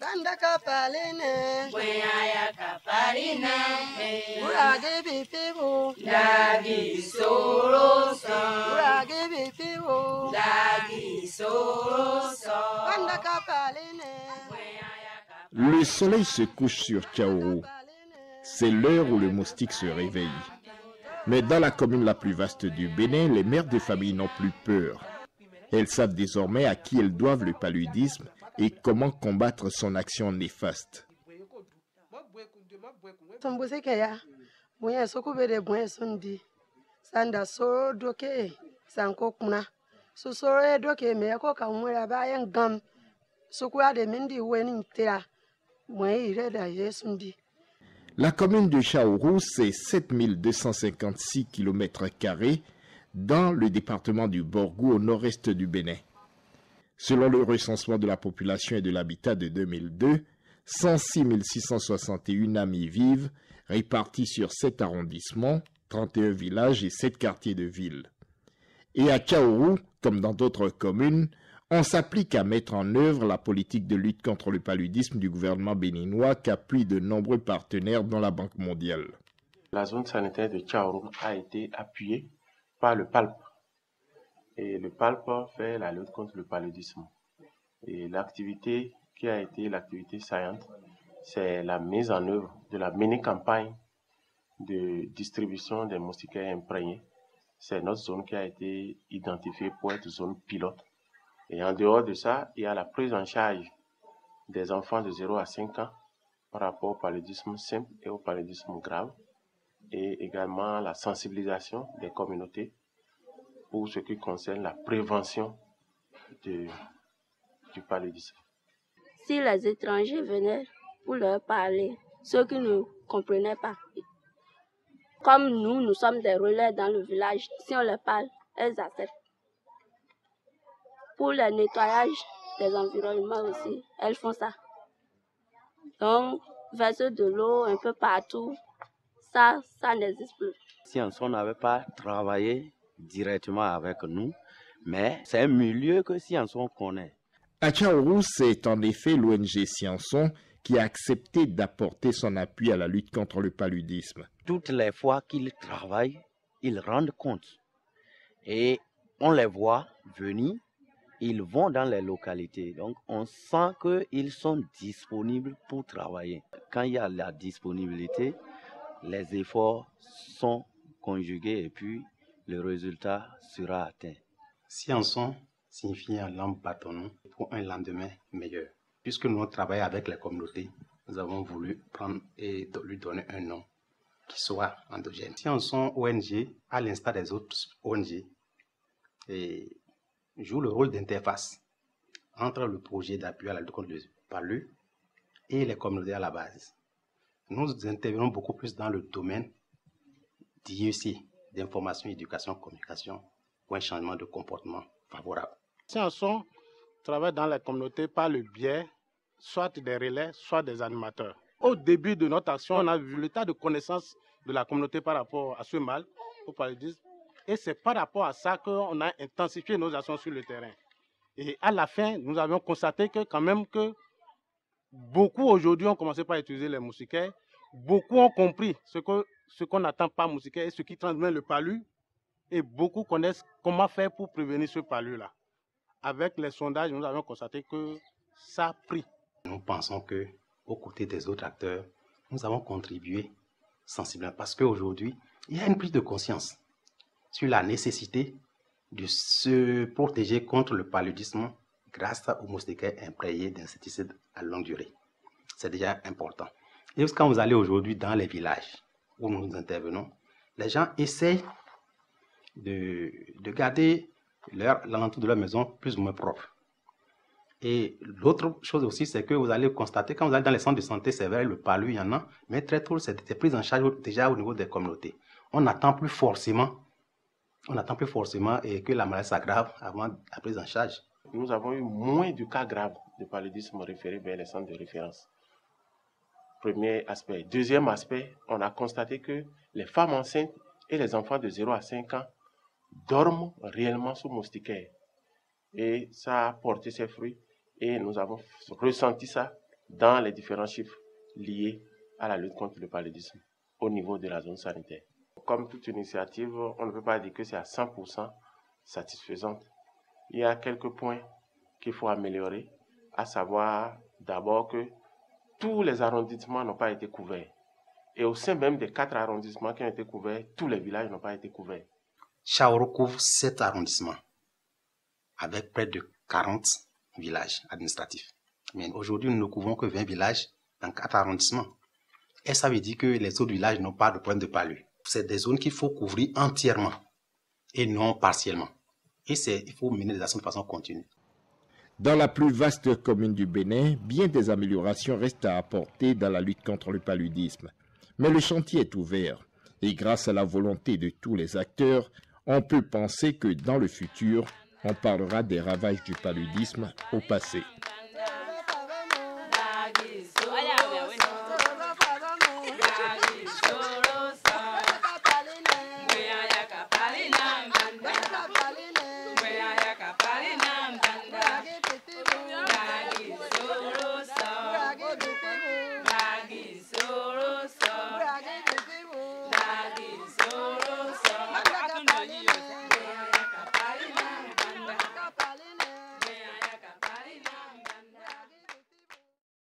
Tanda kapaline, Bwenya kaparina, urage bipiwo, dagi soroso, urage bipiwo, dagi soroso. tanda kapaline. Le soleil se couche sur Tchaourou. C'est l'heure où le moustique se réveille. Mais dans la commune la plus vaste du Bénin, les mères de famille n'ont plus peur. Elles savent désormais à qui elles doivent le paludisme et comment combattre son action néfaste. La commune de Tchaourou, c'est 7256 km² dans le département du Borgou au nord-est du Bénin. Selon le recensement de la population et de l'habitat de 2002, 106 661 âmes y vivent, répartis sur 7 arrondissements, 31 villages et 7 quartiers de ville. Et à Tchaourou, comme dans d'autres communes, on s'applique à mettre en œuvre la politique de lutte contre le paludisme du gouvernement béninois qu'appuient de nombreux partenaires dont la Banque mondiale. La zone sanitaire de Tchaourou a été appuyée par le PALP. Et le PALP fait la lutte contre le paludisme. Et l'activité qui a été l'activité saillante, c'est la mise en œuvre de la mini-campagne de distribution des moustiquaires imprégnés. C'est notre zone qui a été identifiée pour être zone pilote. Et en dehors de ça, il y a la prise en charge des enfants de 0 à 5 ans par rapport au paludisme simple et au paludisme grave. Et également la sensibilisation des communautés pour ce qui concerne la prévention du paludisme. Si les étrangers venaient pour leur parler, ceux qui ne comprenaient pas, comme nous sommes des relais dans le village, si on leur parle, elles acceptent. Pour le nettoyage des environnements aussi, elles font ça. Donc, verser de l'eau un peu partout, ça n'existe plus. Scienson n'avait pas travaillé directement avec nous, mais c'est un milieu que Scienson connaît. À Tchaourou, c'est en effet l'ONG Scienson qui a accepté d'apporter son appui à la lutte contre le paludisme. Toutes les fois qu'ils travaillent, ils rendent compte. Et on les voit venir, ils vont dans les localités. Donc on sent qu'ils sont disponibles pour travailler. Quand il y a la disponibilité, les efforts sont conjugués et puis le résultat sera atteint. Scienson signifie un lampe bâtonnon pour un lendemain meilleur. Puisque nous travaillons avec les communautés, nous avons voulu prendre et lui donner un nom qui soit endogène. Scienson ONG, à l'instar des autres ONG, et joue le rôle d'interface entre le projet d'appui à la lutte contre le palud et les communautés à la base. Nous intervenons beaucoup plus dans le domaine d'IEC, d'information, éducation, communication, pour un changement de comportement favorable. Scienson travaille dans les communautés par le biais soit des relais, soit des animateurs. Au début de notre action, on a vu l'état de connaissance de la communauté par rapport à ce mal, au paludisme, et c'est par rapport à ça qu'on a intensifié nos actions sur le terrain. Et à la fin, nous avions constaté que quand même que beaucoup aujourd'hui ont commencé par utiliser les moustiquaires, beaucoup ont compris ce qu'on attend par moustiquaire et ce qui transmet le palu, et beaucoup connaissent comment faire pour prévenir ce palu-là. Avec les sondages, nous avons constaté que ça a pris. Nous pensons qu'aux côtés des autres acteurs, nous avons contribué sensiblement parce qu'aujourd'hui, il y a une prise de conscience sur la nécessité de se protéger contre le paludisme grâce aux moustiquaires imprégnés d'insecticides à longue durée. C'est déjà important. Et quand vous allez aujourd'hui dans les villages où nous intervenons, les gens essayent de garder l'alentour de leur maison plus ou moins propre. Et l'autre chose aussi, c'est que vous allez constater, quand vous allez dans les centres de santé, c'est vrai, le palu, il y en a, mais très tôt, c'est pris en charge déjà au niveau des communautés. On n'attend plus forcément que la maladie s'aggrave avant la prise en charge. Nous avons eu moins de cas graves de paludisme référés vers les centres de référence. Premier aspect. Deuxième aspect, on a constaté que les femmes enceintes et les enfants de 0 à 5 ans dorment réellement sous moustiquaire. Et ça a porté ses fruits et nous avons ressenti ça dans les différents chiffres liés à la lutte contre le paludisme au niveau de la zone sanitaire. Comme toute initiative, on ne peut pas dire que c'est à 100% satisfaisante. Il y a quelques points qu'il faut améliorer, à savoir d'abord que tous les arrondissements n'ont pas été couverts. Et au sein même des 4 arrondissements qui ont été couverts, tous les villages n'ont pas été couverts. Chaoro couvre 7 arrondissements avec près de 40 villages administratifs. Mais aujourd'hui, nous ne couvrons que 20 villages dans 4 arrondissements. Et ça veut dire que les autres villages n'ont pas de problème de palu. C'est des zones qu'il faut couvrir entièrement et non partiellement. Et il faut mener des actions de façon continue. Dans la plus vaste commune du Bénin, bien des améliorations restent à apporter dans la lutte contre le paludisme. Mais le chantier est ouvert et grâce à la volonté de tous les acteurs, on peut penser que dans le futur, on parlera des ravages du paludisme au passé. Nagi soro